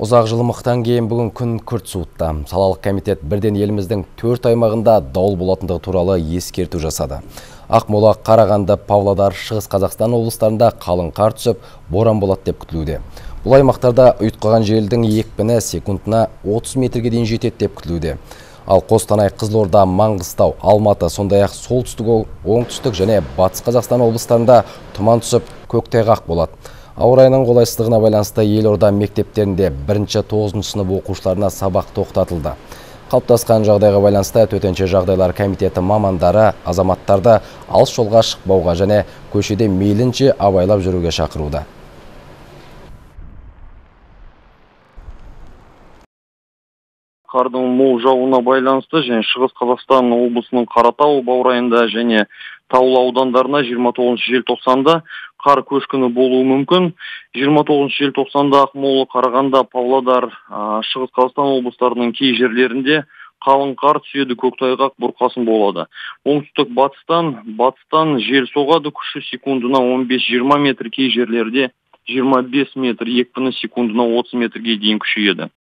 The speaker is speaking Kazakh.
Ұзақ жылымықтан кейін бүгін күн күрт суытты. Салалық комитет бірден еліміздің 4 аймағында дауыл болатындығы туралы ескерту жасады. Ақмола, Қарағанды, Павлодар, Шығыс Қазақстан облыстарында қалың қар түсіп, боран болады деп күтілуде. Бұл аймақтарда ұйытқыған желдің екпіні секундына 30 метрге дейін жетеді деп күтілуде. Ал Қостанай, Қызылорда, Маңғыстау, Алматы, сондай-ақ солтүстік, оңтүстік және батыс Қазақстан облыстарында тұман түсіп, көктайғақ болады. Ауа райының қолайсыздығына байланысты елорда мектептерінде 1-9 сынып оқушыларына сабақ тоқтатылды. Қалыптасқан жағдайға байланысты төтенше жағдайлар комитеті мамандары азаматтарды алыс жолға шықпауға және көшеде мейлінше абайлап жүруге шақыруда. Қардың мол жауына байланысты және Шығыс Қазақстан облысының Қаратау баурайында және Таулы аудандарына 29 желтоқсанда қар көшкіні болуы мүмкін. 29 желтоқсанда Ақмола, Қарағанды, Павлодар, Шығыс Қазақстан облыстарының кей жерлерінде қалың қар түседі, көктайғақ бұрқасын болады. Оңтүстік батыстан жел соғады, күші секундына 15-20 метр, кей жерлерде 25 метр, екпіні секундына 30 метрге дейін күшейеді.